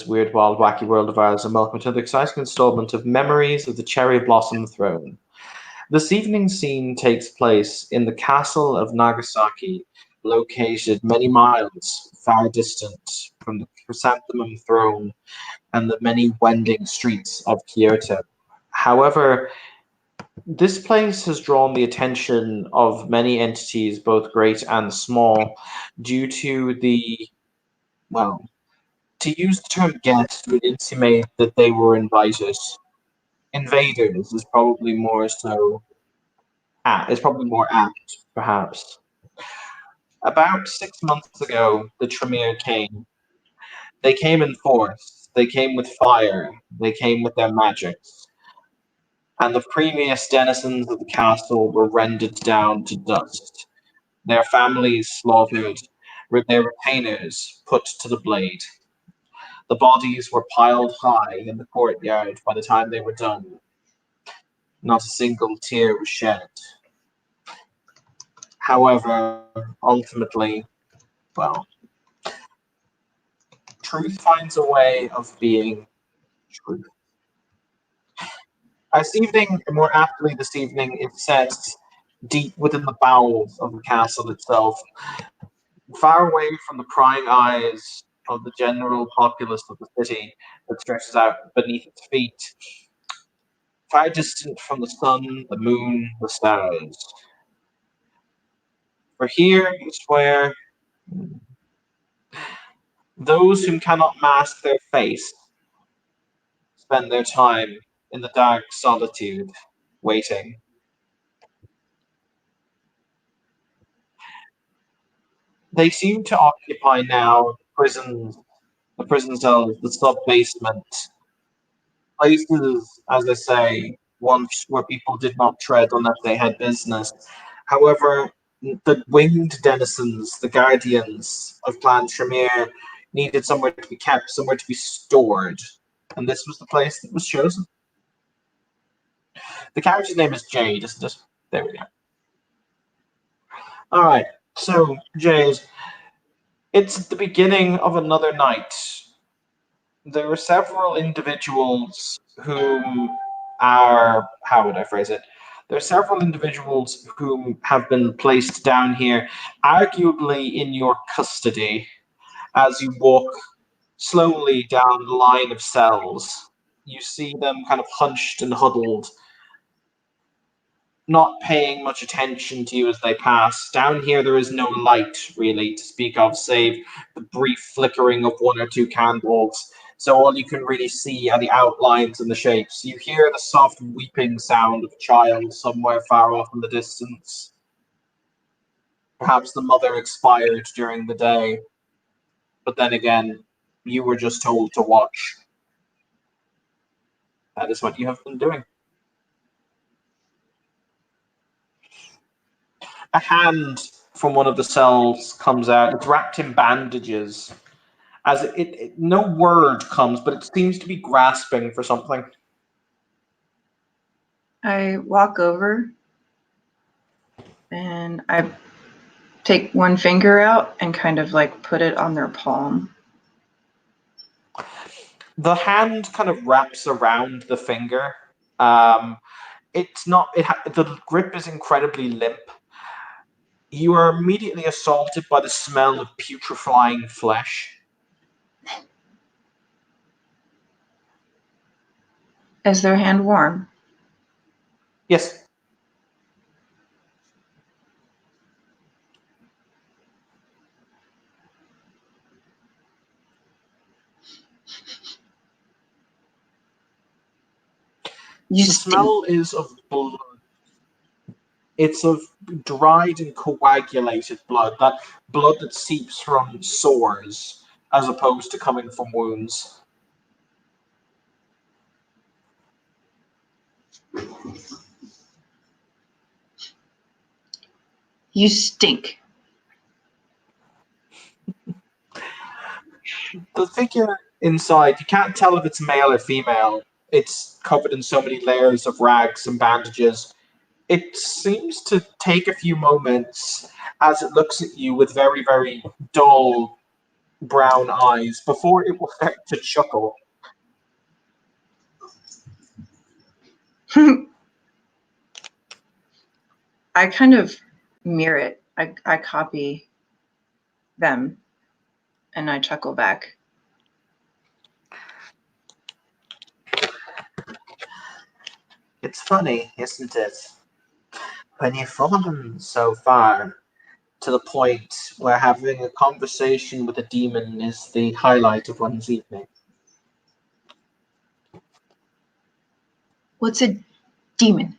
weird, wild, wacky world of ours, and welcome to the exciting installment of Memories of the Cherry Blossom Throne. This evening's scene takes place in the castle of Nagasaki, located many miles far distant from the chrysanthemum throne and the many winding streets of Kyoto. However, this place has drawn the attention of many entities, both great and small, due to well, to use the term guest would intimate that they were invited. Invaders is probably more so is probably more apt, perhaps. About 6 months ago, the Tremere came. They came in force. They came with fire. They came with their magics. And the previous denizens of the castle were rendered down to dust. Their families slaughtered, with their retainers put to the blade. The bodies were piled high in the courtyard by the time they were done. Not a single tear was shed. However, ultimately, well, truth finds a way of being truth. This evening, more aptly this evening, it's set deep within the bowels of the castle itself, far away from the prying eyes of the general populace of the city that stretches out beneath its feet, far distant from the sun, the moon, the stars. For here is where those whom cannot mask their face spend their time in the dark solitude, waiting. They seem to occupy now prisons, the prison cells, the sub basement, places, as I say, once where people did not tread unless they had business. However, the winged denizens, the guardians of Clan Tremere, needed somewhere to be kept, somewhere to be stored. And this was the place that was chosen. The character's name is Jade, isn't it? There we go. All right. So, Jade, it's the beginning of another night. There are several individuals whom are, how would I phrase it? There are several individuals whom have been placed down here, arguably in your custody, as you walk slowly down the line of cells. You see them kind of hunched and huddled, not paying much attention to you as they pass. Down here, there is no light really to speak of, save the brief flickering of one or two candles. So all you can really see are the outlines and the shapes. You hear the soft weeping sound of a child somewhere far off in the distance. Perhaps the mother expired during the day, but then again, you were just told to watch. That is what you have been doing. A hand from one of the cells comes out. It's wrapped in bandages. As no word comes, but it seems to be grasping for something. I walk over and I take one finger out and kind of like put it on their palm. The hand kind of wraps around the finger. It's not. The grip is incredibly limp. You are immediately assaulted by the smell of putrefying flesh. Is their hand warm? Yes. The smell is of blood. It's of dried and coagulated blood. That blood that seeps from sores as opposed to coming from wounds. You stink. The figure inside, you can't tell if it's male or female. It's covered in so many layers of rags and bandages. It seems to take a few moments as it looks at you with very, very dull, brown eyes before it will start to chuckle. I kind of mirror it. I copy them and I chuckle back. It's funny, isn't it? When you've fallen so far to the point where having a conversation with a demon is the highlight of one's evening. What's a demon?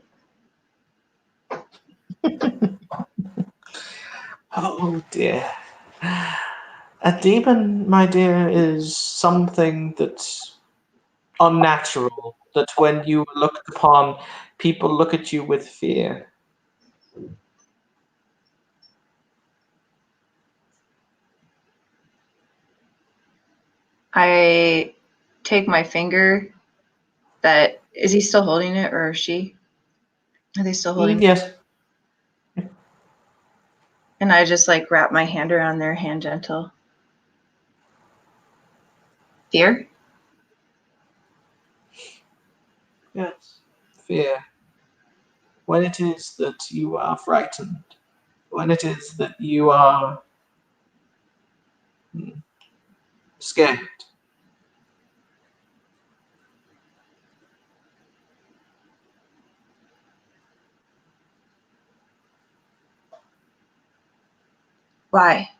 Oh dear. A demon, my dear, is something that's unnatural. That when you are looked upon, people look at you with fear. I take my finger that is he still holding it or she? Are they still holding it? Yes. And I just like wrap my hand around their hand gentle. Fear? Yes. Fear. When it is that you are frightened, when it is that you are scared. Why?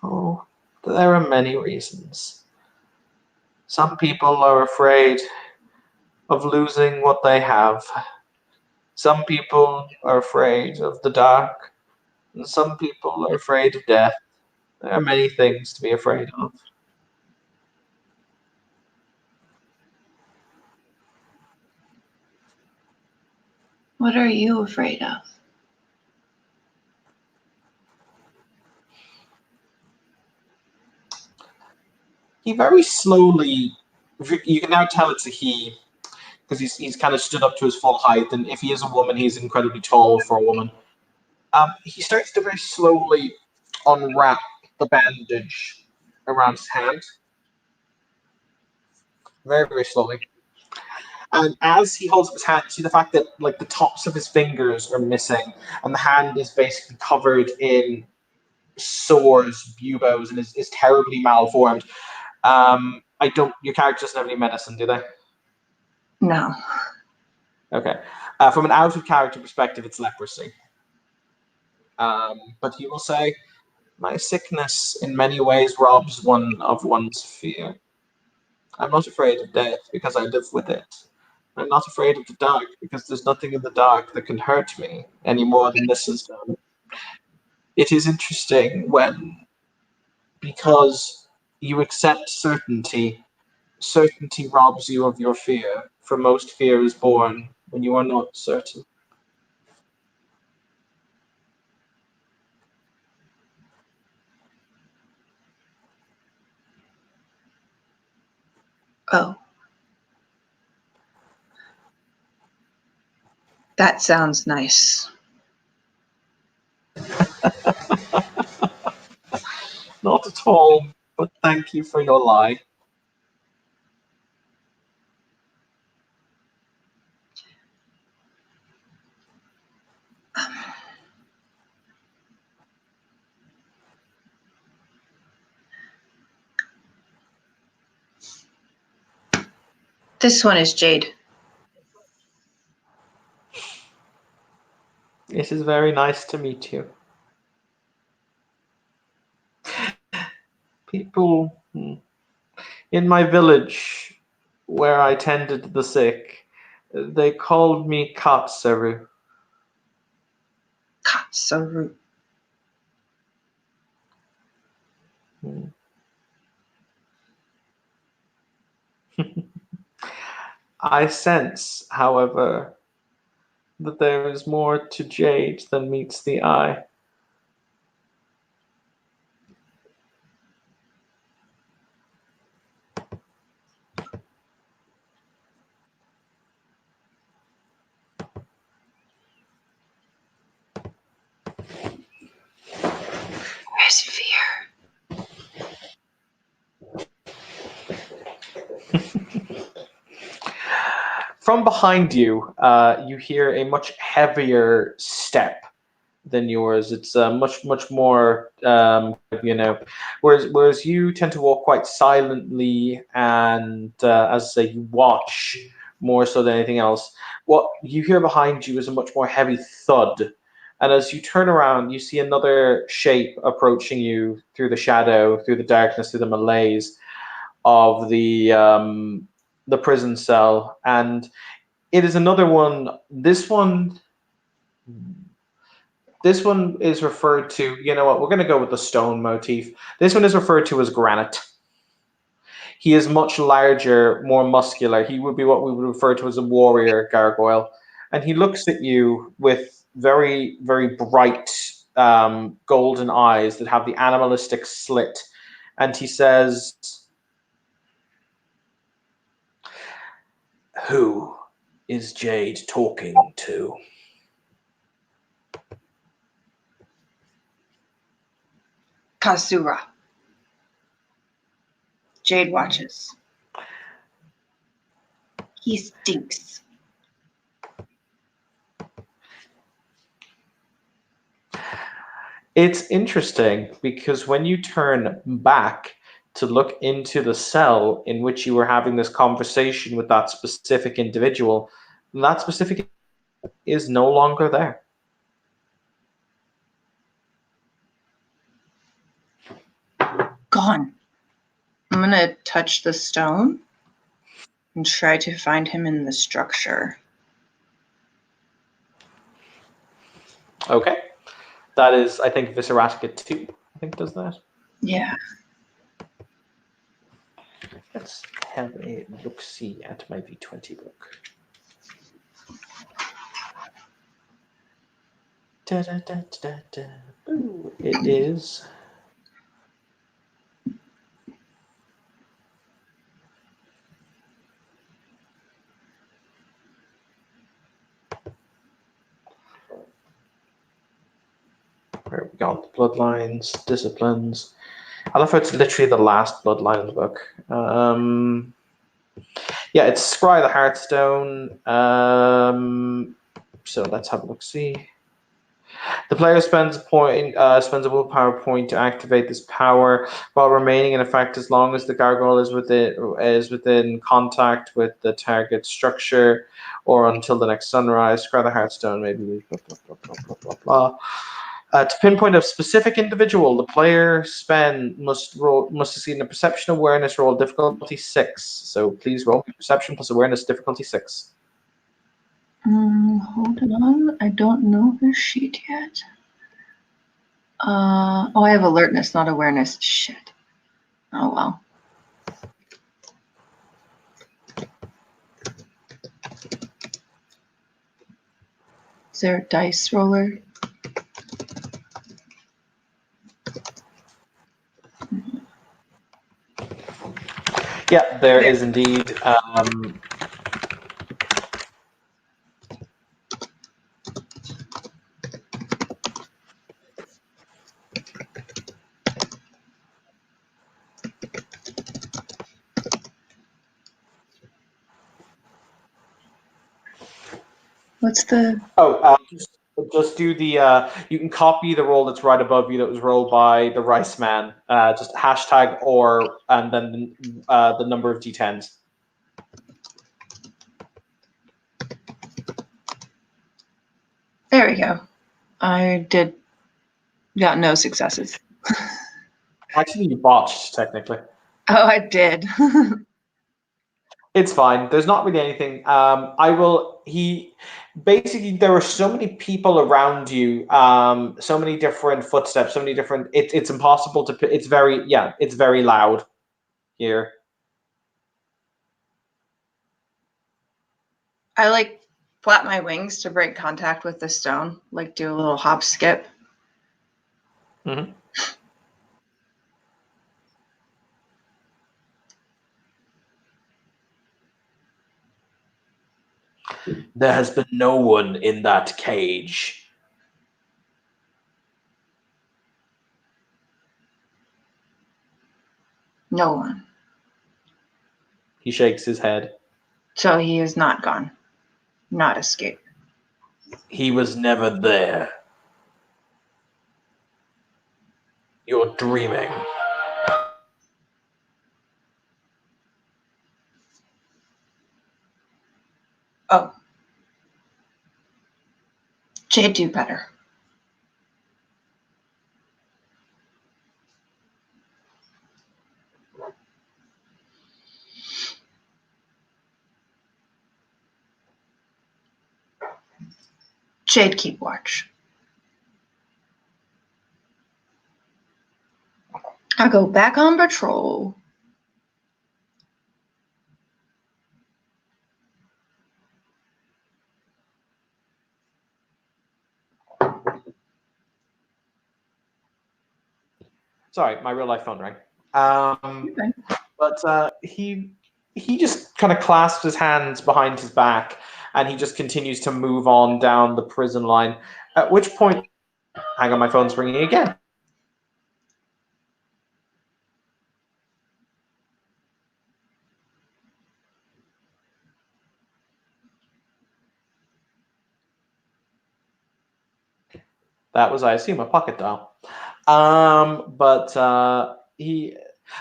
Oh, there are many reasons. Some people are afraid of losing what they have. Some people are afraid of the dark, and some people are afraid of death. There are many things to be afraid of. What are you afraid of? He very slowly, you can now tell it's a he, because he's kind of stood up to his full height, and if he is a woman, he's incredibly tall for a woman. He starts to very slowly unwrap the bandage around his hand, very, very slowly. And as he holds up his hand, you see the fact that like the tops of his fingers are missing, and the hand is basically covered in sores, buboes, and is terribly malformed. I don't. Your character doesn't have any medicine, do they? No. Okay. From an out of character perspective, it's leprosy. But he will say, "My sickness in many ways robs one of one's fear. I'm not afraid of death because I live with it. I'm not afraid of the dark because there's nothing in the dark that can hurt me any more than this has done." It is interesting when, because you accept certainty, certainty robs you of your fear, for most fear is born when you are not certain. Oh. That sounds nice. Not at all, but thank you for your lie. This one is Jade. It is very nice to meet you. People in my village where I tended the sick, they called me Katsaru. Katsaru. I sense, however, that there is more to Jade than meets the eye. Where's fear? From behind you, you hear a much heavier step than yours. It's much more, whereas you tend to walk quite silently and, as I say, you watch more so than anything else. What you hear behind you is a much more heavy thud. And as you turn around, you see another shape approaching you through the shadow, through the darkness, through the malaise of the prison cell. And it is another one. This one is referred to, you know what, we're going to go with the stone motif. This one is referred to as Granite. He is much larger, more muscular. He would be what we would refer to as a warrior gargoyle. And he looks at you with very, very bright golden eyes that have the animalistic slit. And he says, "Who is Jade talking to?" Kasura. Jade watches. He stinks. It's interesting because when you turn back to look into the cell in which you were having this conversation with that specific individual, that specific is no longer there. Gone. I'm going to touch the stone and try to find him in the structure. Okay. That is, I think, Visceratica 2, I think, does that. Yeah. Let's have a look-see at my V20 book. Da, da, da, da, da. Ooh, it is. Where we got the bloodlines, disciplines. I love how it's literally the last bloodlines book. Yeah, it's Scry the Heartstone. So let's have a look. See. The player spends a willpower point to activate this power while remaining in effect as long as the gargoyle is within contact with the target structure, or until the next sunrise. Scry the Heartstone, maybe. Blah, blah, blah, blah, blah, blah, blah. To pinpoint a specific individual, the player must succeed in a perception awareness roll difficulty 6. So please roll perception plus awareness difficulty 6. Hold on. I don't know the sheet yet. I have alertness, not awareness. Shit. Oh well. Is there a dice roller? Yeah, there is indeed. What's the? Just do the. You can copy the roll that's right above you that was rolled by the Rice Man. Just hashtag or and then the number of d10s. There we go. I got no successes. Actually, you botched technically. Oh, I did. It's fine. There's not really anything. Basically, there are so many people around you, so many different footsteps, so many different. It's impossible to. It's very loud here. I flap my wings to break contact with the stone, do a little hop skip. Mm-hmm. There has been no one in that cage. No one. He shakes his head. So he is not gone. not escape. He was never there. You're dreaming. Oh. Jade, do better. Jade, keep watch. I go back on patrol. Sorry, my real life phone rang. Okay. But he just kind of clasps his hands behind his back, and he just continues to move on down the prison line. At which point, hang on, my phone's ringing again. That was, I assume, a pocket dial. At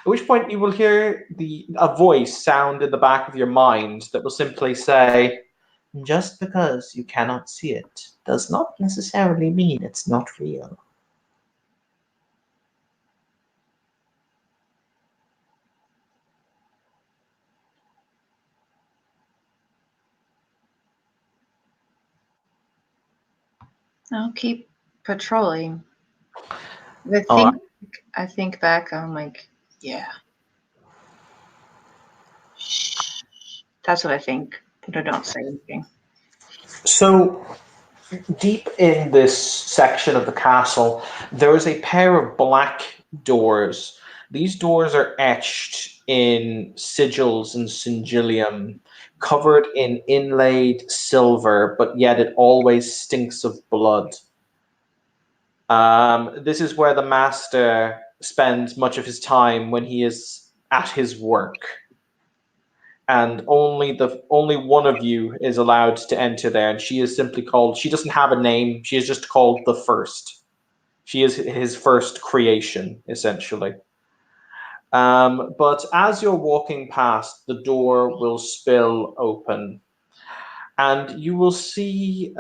which point you will hear a voice sound in the back of your mind that will simply say, "Just because you cannot see it does not necessarily mean it's not real." I'll keep patrolling. I think back, I'm like, yeah. Shh. That's what I think, but I don't say anything. So, deep in this section of the castle, there is a pair of black doors. These doors are etched in sigils and sigillium, covered in inlaid silver, but yet it always stinks of blood. This is where the master spends much of his time when he is at his work, and only one of you is allowed to enter there, and she is simply called. She doesn't have a name. She is just called the First. She is his first creation, essentially. But as you're walking past, the door will spill open, and you will see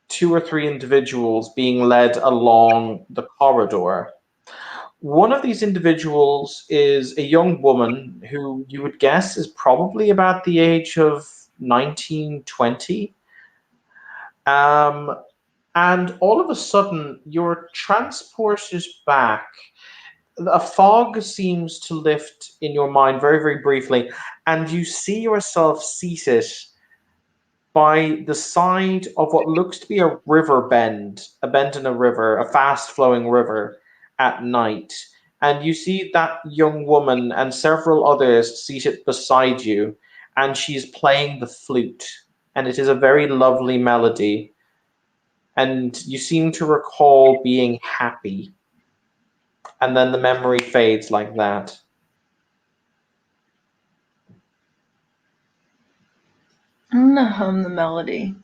two or three individuals being led along the corridor. One of these individuals is a young woman who you would guess is probably about the age of 19, 20. And all of a sudden, you're transported back. A fog seems to lift in your mind very, very briefly, and you see yourself seated by the side of what looks to be a river bend, a bend in a river, a fast flowing river at night. And you see that young woman and several others seated beside you, and she's playing the flute. And it is a very lovely melody. And you seem to recall being happy. And then the memory fades like that. I'm gonna hum the melody.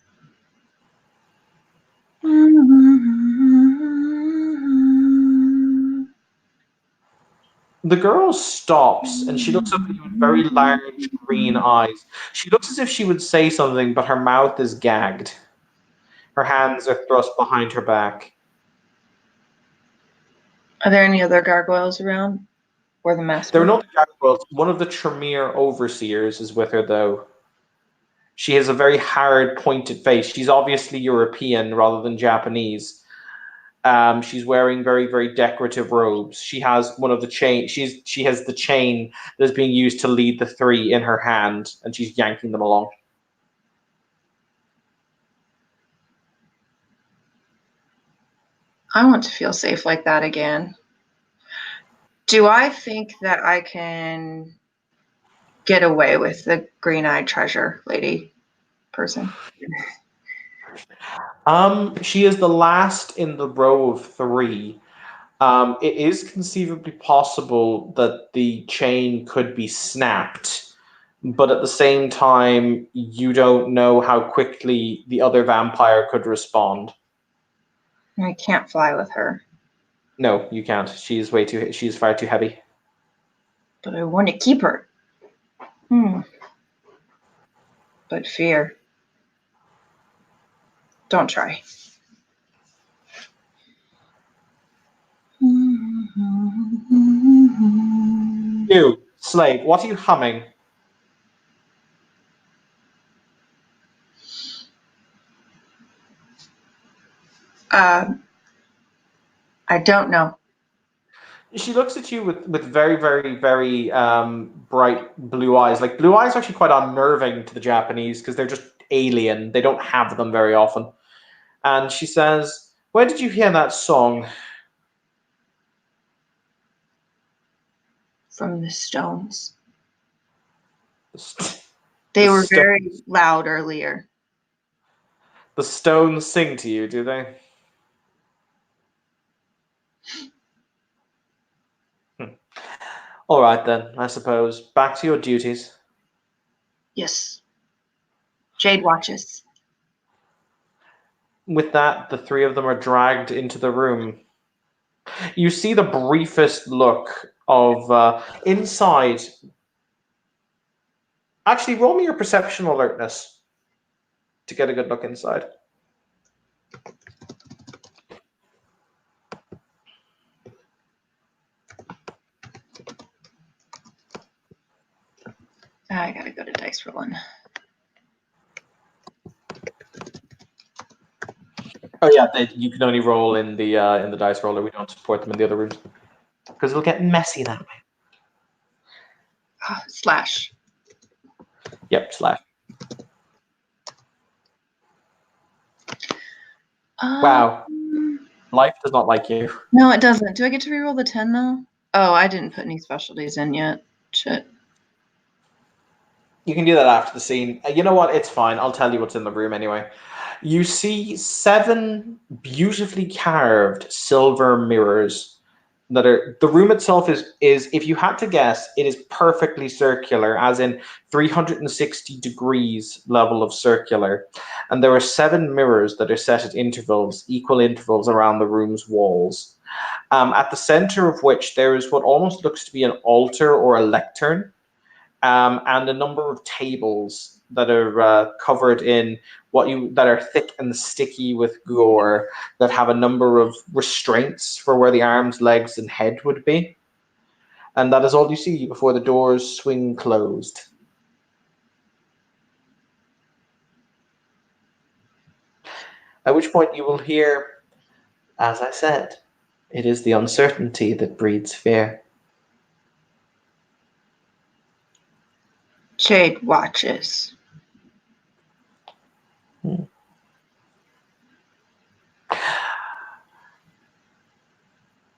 The girl stops and she looks up at you with very large green eyes. She looks as if she would say something, but her mouth is gagged. Her hands are thrust behind her back. Are there any other gargoyles around? Or the master? There are no gargoyles. One of the Tremere overseers is with her, though. She has a very hard, pointed face. She's obviously European rather than Japanese. She's wearing very, very decorative robes. She has one of the chain. She has the chain that's being used to lead the three in her hand, and she's yanking them along. I want to feel safe like that again. Do I think that I can get away with the green-eyed treasure lady person? She is the last in the row of three. It is conceivably possible that the chain could be snapped, but at the same time, you don't know how quickly the other vampire could respond. I can't fly with her, No, you can't. She's far too heavy. but I want to keep her. But fear. Don't try. You, slave, what are you humming? I don't know. She looks at you with very, very, very bright blue eyes. Like, blue eyes are actually quite unnerving to the Japanese because they're just alien. They don't have them very often. And she says, "Where did you hear that song?" From the stones. The They were sto- very loud earlier. the stones sing to you, do they? All right then, I suppose. Back to your duties. Yes. Jade watches. With that, the three of them are dragged into the room. You see the briefest look of inside. Actually, roll me your perception alertness to get a good look inside. I gotta go to dice rolling. Oh yeah, you can only roll in the dice roller. We don't support them in the other rooms because it'll get messy that way. Slash. Yep, slash. Wow, life does not like you. No, it doesn't. Do I get to reroll the 10 though? Oh, I didn't put any specialties in yet. Shit. You can do that after the scene. You know what? It's fine. I'll tell you what's in the room anyway. You see 7 beautifully carved silver mirrors that are the room itself is if you had to guess, it is perfectly circular, as in 360 degrees level of circular. And there are 7 mirrors that are set at intervals, equal intervals around the room's walls. At the center of which there is what almost looks to be an altar or a lectern, and a number of tables that are covered in that are thick and sticky with gore, that have a number of restraints for where the arms, legs, and head would be. And that is all you see before the doors swing closed. At which point you will hear, as I said, it is the uncertainty that breeds fear. Jade watches.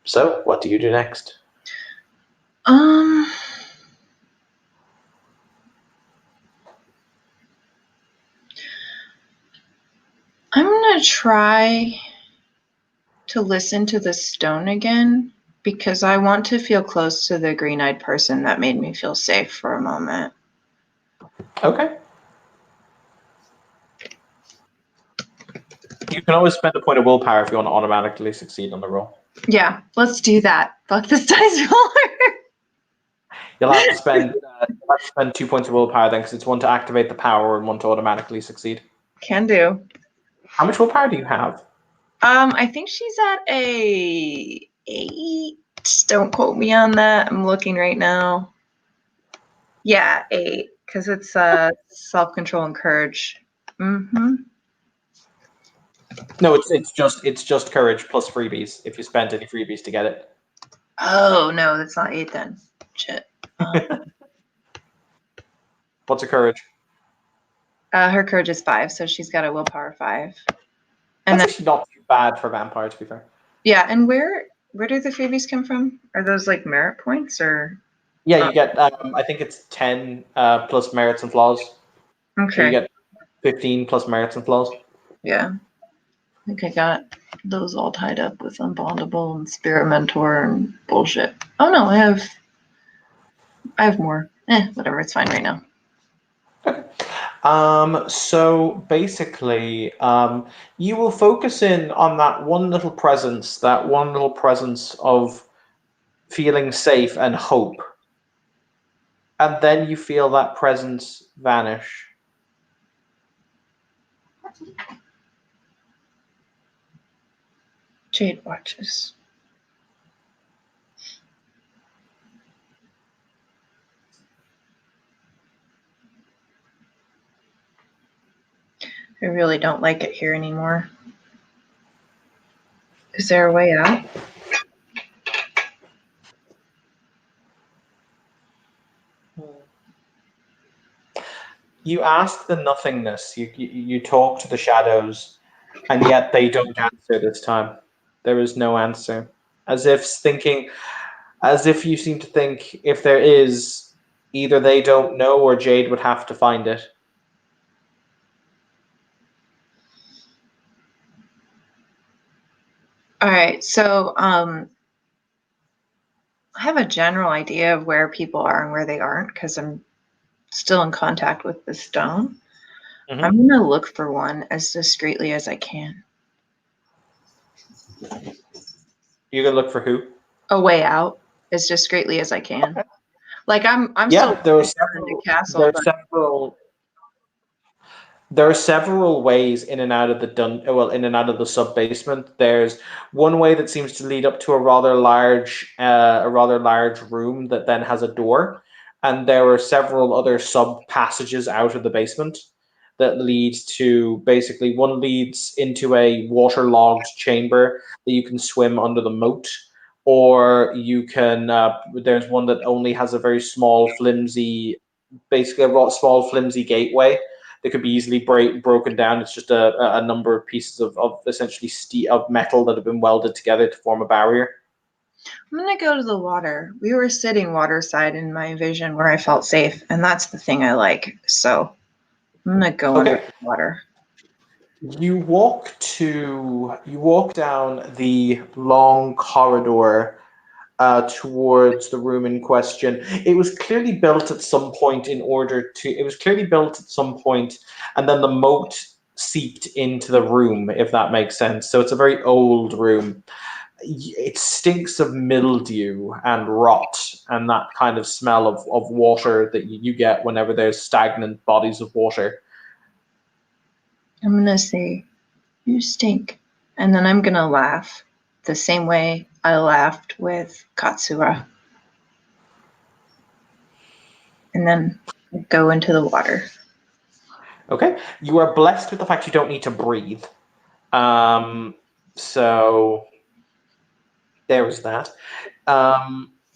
So, what do you do next? I'm gonna try to listen to the stone again because I want to feel close to the green-eyed person that made me feel safe for a moment. Okay. You can always spend a point of willpower if you want to automatically succeed on the roll. Yeah, let's do that. Fuck this dice roller. You'll have to spend 2 points of willpower then, because it's one to activate the power and one to automatically succeed. Can do. How much willpower do you have? I think she's at a 8. Don't quote me on that. I'm looking right now. Yeah, 8, because it's self-control and courage. Mm-hmm. No, it's just courage plus freebies if you spent any freebies to get it. Oh no, that's not 8 then. Shit. What's a courage? Her courage is 5, so she's got a willpower 5. That's And then, actually not too bad for a vampire, to be fair. yeah, and where do the freebies come from? Are those like merit points or? Yeah, you get. I think it's 10 plus merits and flaws. Okay. So you get 15 plus merits and flaws. Yeah. I think I got those all tied up with Unbondable and Spirit Mentor and bullshit. Oh no, I have more. Whatever, it's fine right now. So basically, you will focus in on that one little presence of feeling safe and hope, and then you feel that presence vanish. Jade watches. I really don't like it here anymore. Is there a way out? You ask the nothingness. You talk to the shadows, and yet they don't answer this time. There is no answer. As if you seem to think if there is, either they don't know or Jade would have to find it. All right, so I have a general idea of where people are and where they aren't because I'm still in contact with the stone. Mhm. I'm gonna look for one as discreetly as I can. You can look for who? A way out as discreetly as I can. Like I'm still Yeah, there are in the several. There castle, are but several. There are several ways in and out of the in and out of the sub basement. There's one way that seems to lead up to a rather large room that then has a door, and there are several other sub passages out of the basement that lead to basically one leads into a waterlogged chamber that you can swim under the moat, or you can. There's one that only has a very small, flimsy, basically small, flimsy gateway that could be easily broken down. It's just a number of pieces of essentially of metal that have been welded together to form a barrier. I'm gonna go to the water. We were sitting waterside in my vision where I felt safe, and that's the thing I like. So I'm gonna go under Okay, the water. you walk down the long corridor towards the room in question. It was clearly built at some point it was clearly built at some point, and then the moat seeped into the room, if that makes sense. So it's a very old room. It stinks of mildew and rot and that kind of smell of water that you get whenever there's stagnant bodies of water. I'm gonna say, "You stink," and then I'm gonna laugh the same way I laughed with Katsura, and then go into the water. Okay, you are blessed with the fact you don't need to breathe. Um, so there was that.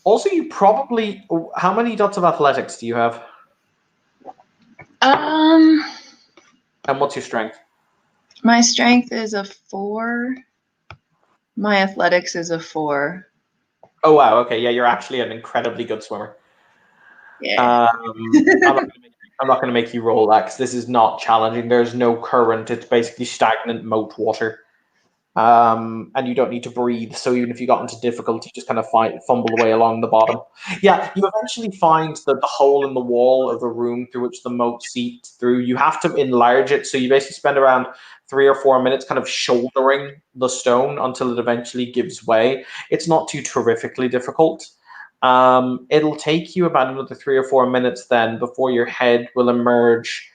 Also, you probably. How many dots of athletics do you have? Um, And what's your strength? my strength is a 4. My athletics is a 4. Oh wow. Okay, yeah, you're actually an incredibly good swimmer. Yeah. I'm not going to make you roll that because this is not challenging. There's no current. It's basically stagnant moat water. And you don't need to breathe. So even if you got into difficulty, just kind of fumble away along the bottom. Yeah, you eventually find the hole in the wall of the room through which the moat seeps through. You have to enlarge it, so you basically spend around 3 or 4 minutes kind of shouldering the stone until it eventually gives way. It's not too terrifically difficult. It'll take you about another 3 or 4 minutes then before your head will emerge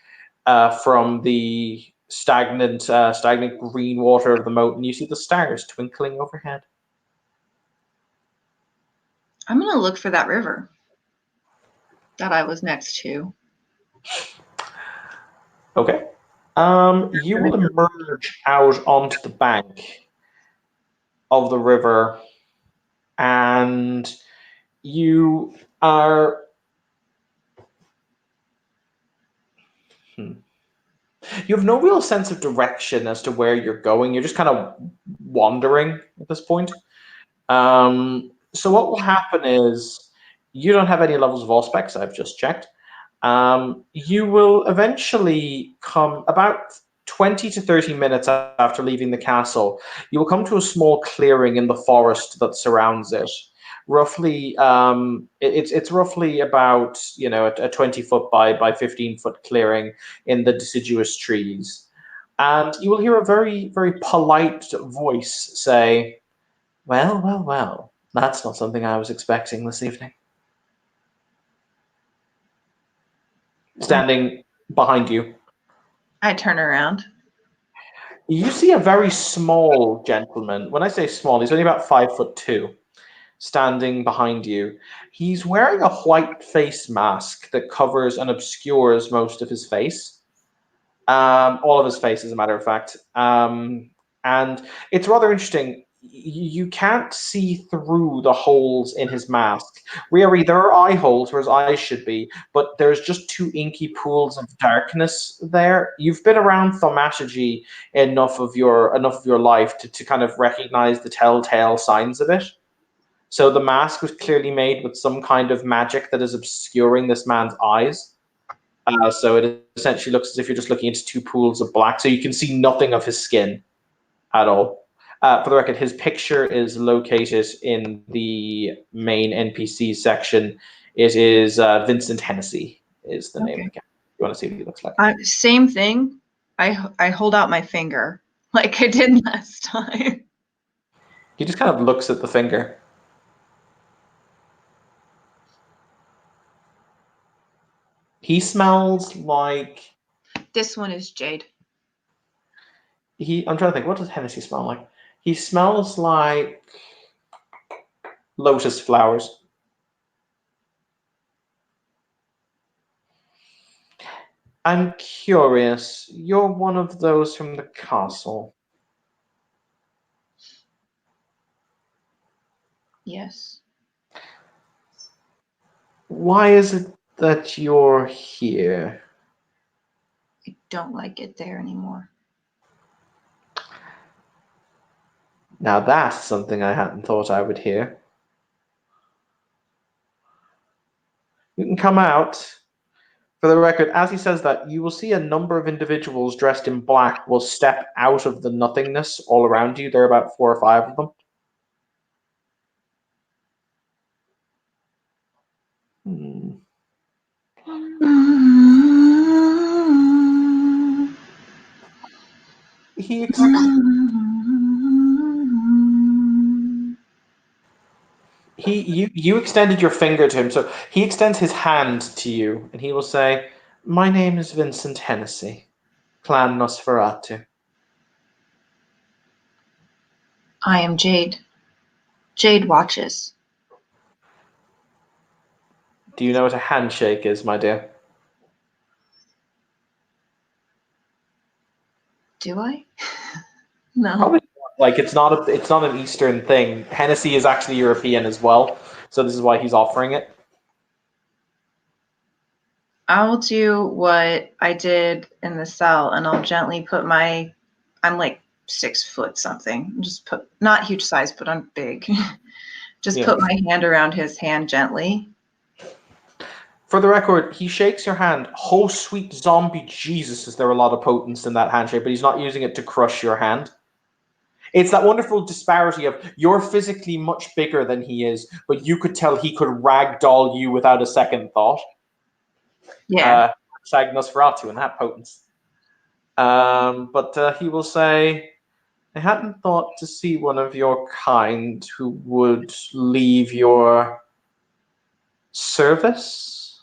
from the stagnant green water of the moat, and you see the stars twinkling overhead. I'm gonna look for that river that I was next to. Okay. You will emerge out onto the bank of the river, and you are. Hmm. You have no real sense of direction as to where you're going. You're just kind of wandering at this point. So what will happen is you don't have any levels of Auspex. I've just checked. You will eventually come about 20 to 30 minutes after leaving the castle. You will come to a small clearing in the forest that surrounds it, roughly it's roughly about a 20-foot by 15-foot clearing in the deciduous trees, and you will hear a very very polite voice say, "Well, well, well, that's not something I was expecting this evening." Standing behind you, I turn around. you see a very small gentleman. When I say small, he's only about 5'2", standing behind you. He's wearing a white face mask that covers and obscures most of his face. All of his face, as a matter of fact. And it's rather interesting. You can't see through the holes in his mask. Really, there are eye holes where his eyes should be, but there's just two inky pools of darkness there. You've been around thaumaturgy enough of your life to kind of recognize the telltale signs of it. So the mask was clearly made with some kind of magic that is obscuring this man's eyes. So it essentially looks as if you're just looking into two pools of black. So you can see nothing of his skin at all. For the record, his picture is located in the main NPC section. It is Vincent Hennessy is the name of the guy. You want to see what he looks like? Same thing. I hold out my finger like I did last time. He just kind of looks at the finger. He smells like This one is Jade. I'm trying to think, what does Hennessy smell like? He smells like lotus flowers. I'm curious, you're one of those from the castle. Yes. Why is it that you're here? I don't like it there anymore. Now that's something I hadn't thought I would hear. You can come out. For the record, as he says that, you will see a number of individuals dressed in black will step out of the nothingness all around you. There are about 4 or 5 of them. He you extended your finger to him, so he extends his hand to you, and he will say, "My name is Vincent Hennessy, Clan Nosferatu." I am Jade. Jade watches. Do you know what a handshake is, my dear? Do I? No. Probably not. Like it's not an Eastern thing. Hennessy is actually European as well, so this is why he's offering it. I'll do what I did in the cell, and I'll gently put my. I'm like 6 foot something. Just put not huge size, but I'm big. Just Yeah. put my hand around his hand gently. For the record, he shakes your hand. Oh, sweet zombie Jesus, is there a lot of potence in that handshake, but he's not using it to crush your hand. It's that wonderful disparity of you're physically much bigger than he is, but you could tell he could ragdoll you without a second thought. Yeah. Hashtag Nosferatu and that potence. But he will say, I hadn't thought to see one of your kind who would leave your service.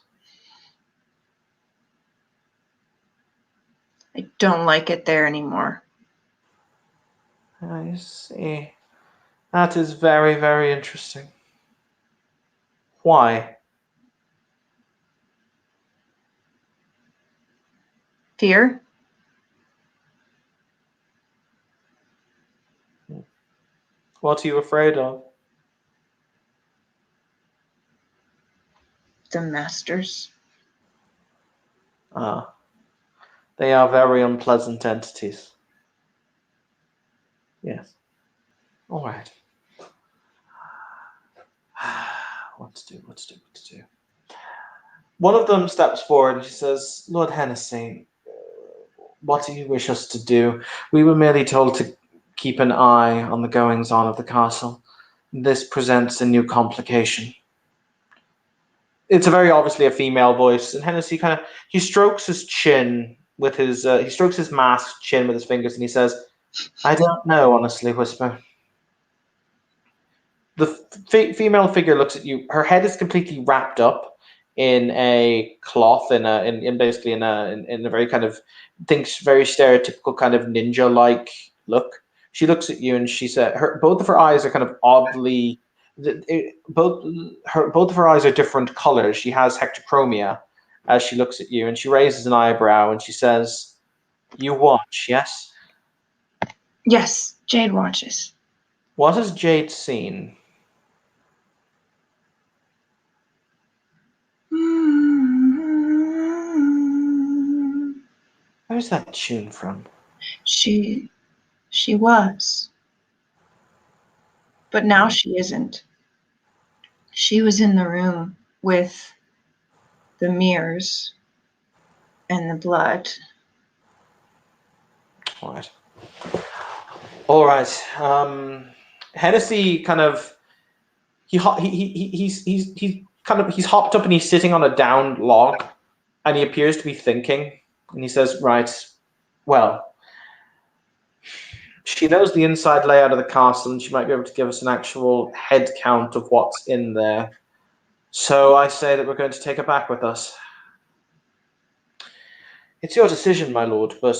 I don't like it there anymore. I see. That is very, very interesting. Why? Fear? What are you afraid of? The masters. Ah, they are very unpleasant entities. Yes. All right. What to do? What to do? What to do? One of them steps forward and she says, Lord Hennessy, what do you wish us to do? We were merely told to keep an eye on the goings on of the castle. this presents a new complication. It's a very obviously a female voice, and Hennessy he strokes his chin with his he strokes his masked chin with his fingers, and he says, "I don't know, honestly, Whisper." The female figure looks at you. Her head is completely wrapped up in a cloth, in basically in a very thinks very stereotypical kind of ninja like look. She looks at you and she said, both of her eyes are kind of oddly, both of her eyes are different colors. She has hectochromia as she looks at you, and she raises an eyebrow and she says, "You watch, yes? Yes, Jade watches. What has Jade seen?" Where's that tune from? She was, but now she isn't. She was in the room with the mirrors and the blood. All right. All right. Hennessy he's hopped up and he's sitting on a downed log, and he appears to be thinking. And he says, "Right, well, she knows the inside layout of the castle, and she might be able to give us an actual head count of what's in there. So I say that we're going to take her back with us. It's your decision, my lord, but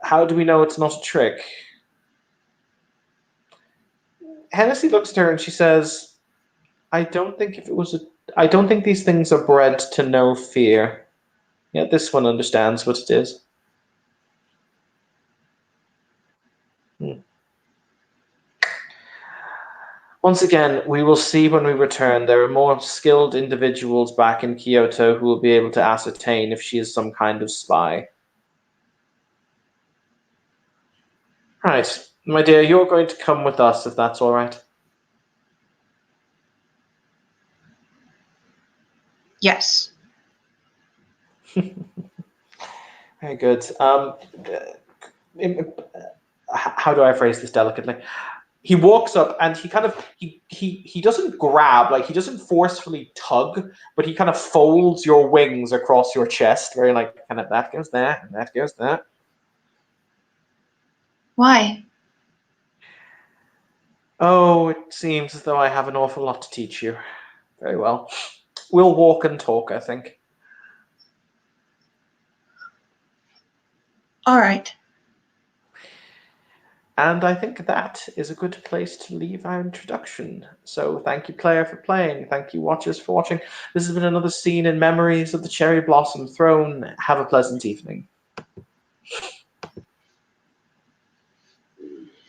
how do we know it's not a trick?" Hennessy looks at her and she says, I don't think I don't think these things are bred to know fear. Yet this one understands what it is. Once again, we will see when we return. There are more skilled individuals back in Kyoto who will be able to ascertain if she is some kind of spy. Right, my dear, you're going to come with us if that's all right. Yes. Very good. How do I phrase this delicately? He walks up and he doesn't grab, like he doesn't forcefully tug, but he kind of folds your wings across your chest, very like kind of that goes there and that goes there. Why? Oh, it seems as though I have an awful lot to teach you. Very well. We'll walk and talk, I think. All right. And I think that is a good place to leave our introduction. So thank you, player, for playing. Thank you, watchers, for watching. This has been another scene in Memories of the Cherry Blossom Throne. Have a pleasant evening.